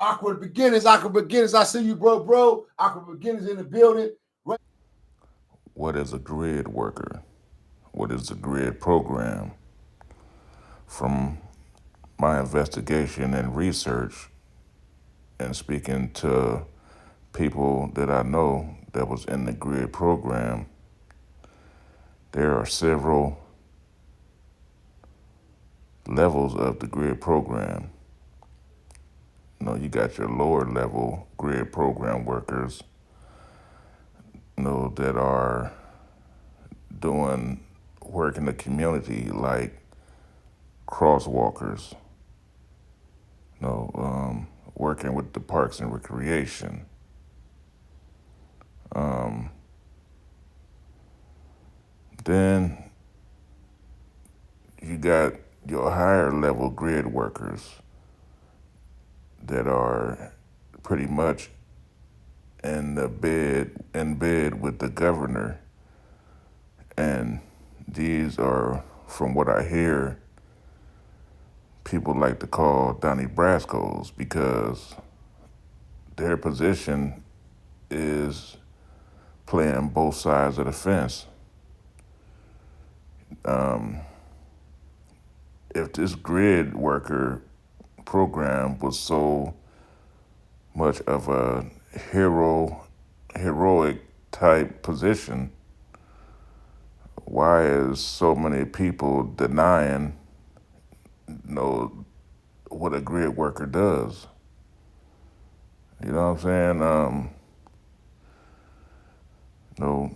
Awkward beginners. I see you, bro. Awkward beginners in the building. What is a grid worker? What is the grid program? From my investigation and research and speaking to people that I know that was in the grid program, there are several levels of the grid program. You got your lower level grid program workers, that are doing work in the community like crosswalkers, working with the parks and recreation. Then you got your higher level grid workers that are pretty much in bed with the governor, and these are, from what I hear, people like to call Donnie Brasco's because their position is playing both sides of the fence. If this grid worker program was so much of a heroic type position, why is so many people denying, what a grid worker does? You know what I'm saying? You know,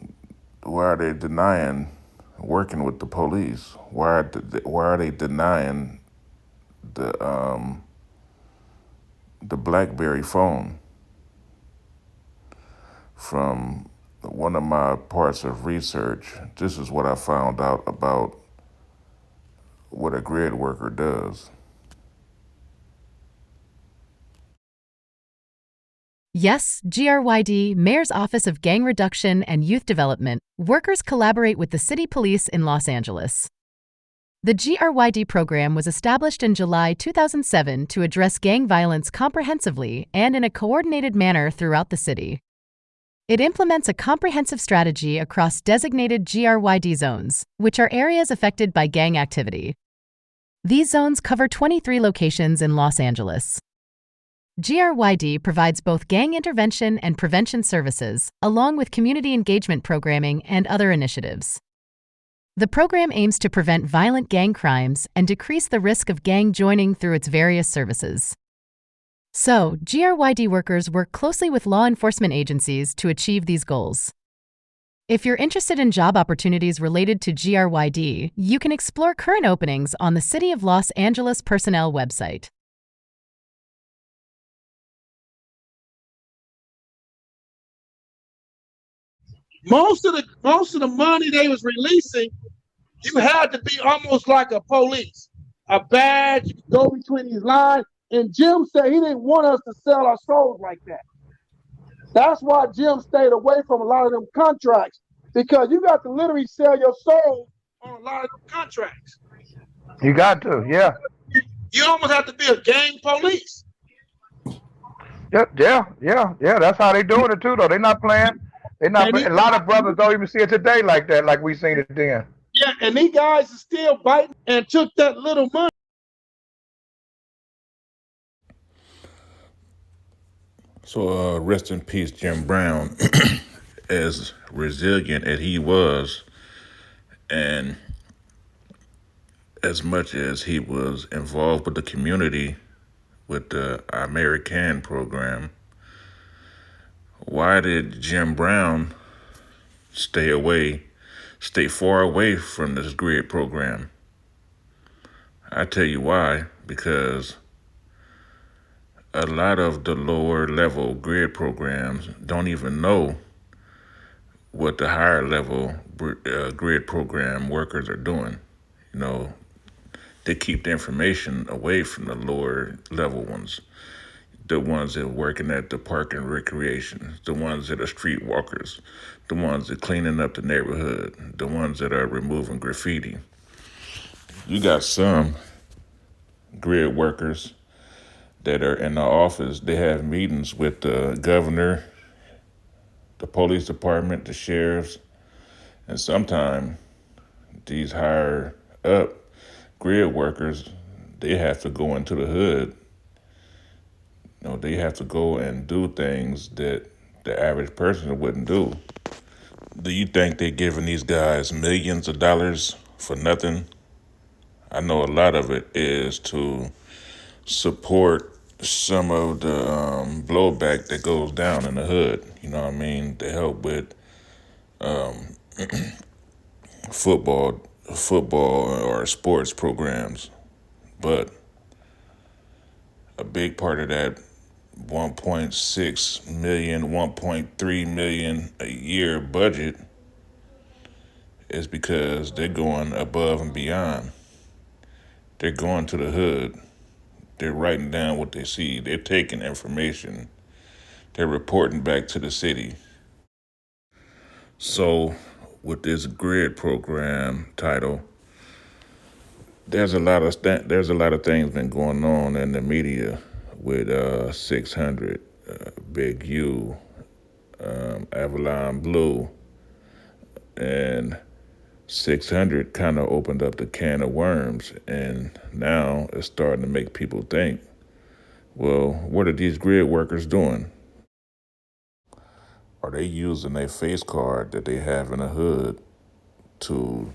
why are they denying working with the police? Why are they denying the BlackBerry phone? From one of my parts of research, this is what I found out about what a grid worker does. Yes, G.R.Y.D, Mayor's Office of Gang Reduction and Youth Development, workers collaborate with the city police in Los Angeles. The G.R.Y.D program was established in July 2007 to address gang violence comprehensively and in a coordinated manner throughout the city. It implements a comprehensive strategy across designated G.R.Y.D zones, which are areas affected by gang activity. These zones cover 23 locations in Los Angeles. G.R.Y.D provides both gang intervention and prevention services, along with community engagement programming and other initiatives. The program aims to prevent violent gang crimes and decrease the risk of gang joining through its various services. So, G.R.Y.D workers work closely with law enforcement agencies to achieve these goals. If you're interested in job opportunities related to G.R.Y.D, you can explore current openings on the City of Los Angeles Personnel website. Most of the money they was releasing, you had to be almost like a police, a badge. You could go between these lines. And Jim said he didn't want us to sell our souls like that. That's why Jim stayed away from a lot of them contracts, because you got to literally sell your soul on a lot of them contracts. You got to, yeah. You almost have to be a gang police. Yeah. That's how they doing it too, though. They not playing. They not. And A lot of brothers don't even see it today like that, like we seen it then. yeah, and these guys are still biting and took that little money. So rest in peace, Jim Brown. As resilient as he was, and as much as he was involved with the community with the American program, why did Jim Brown stay far away from this grid program? I tell you why, because a lot of the lower level grid programs don't even know what the higher level grid program workers are doing. You know, they keep the information away from the lower level ones, the ones that are working at the park and recreation, the ones that are street walkers, the ones that are cleaning up the neighborhood, the ones that are removing graffiti. You got some grid workers that are in the office, they have meetings with the governor, the police department, the sheriffs, and sometimes these higher up grid workers, they have to go into the hood. They have to go and do things that the average person wouldn't do. Do you think they're giving these guys millions of dollars for nothing? I know a lot of it is to support some of the blowback that goes down in the hood. You know what I mean? To help with football, or sports programs. But a big part of that 1.6 million, 1.3 million a year budget is because they're going above and beyond. They're going to the hood. They're writing down what they see. They're taking information. They're reporting back to the city. So, with this GRID program title, there's a lot of things been going on in the media with 600, Big U, Avalon Blue, and 600 kind of opened up the can of worms, and now it's starting to make people think, well, what are these grid workers doing? Are they using a face card that they have in the hood to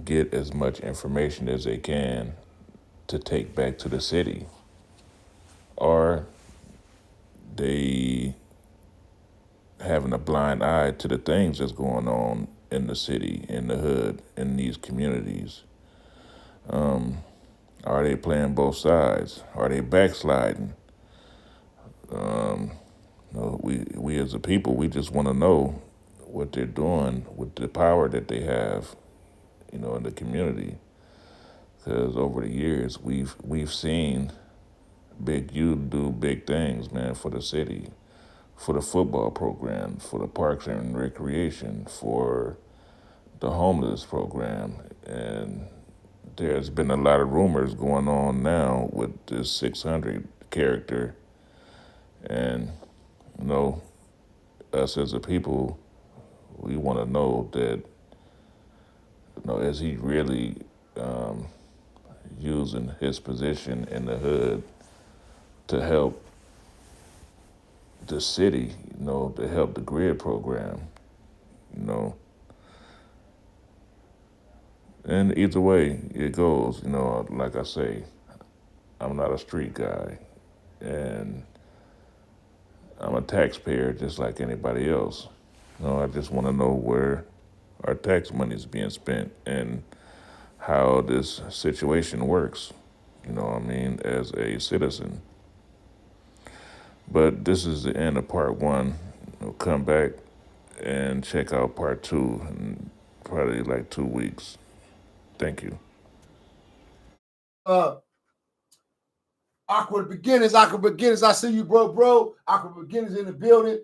get as much information as they can to take back to the city? Or they having a blind eye to the things that's going on in the city, in the hood, in these communities? Are they playing both sides? Are they backsliding? We as a people, we just want to know what they're doing with the power that they have, in the community. Because over the years, we've seen Big U do big things, man, for the city, for the football program, for the parks and recreation, for the homeless program. And there's been a lot of rumors going on now with this 600 character. And, us as a people, we want to know that, is he really using his position in the hood to help the city, to help the GRID program, you know. And either way it goes, like I say, I'm not a street guy, and I'm a taxpayer just like anybody else. I just want to know where our tax money is being spent and how this situation works, as a citizen. But this is the end of part one. Come back and check out part two in probably like 2 weeks. Thank you. Awkward beginnings. I see you, bro. Awkward beginnings in the building.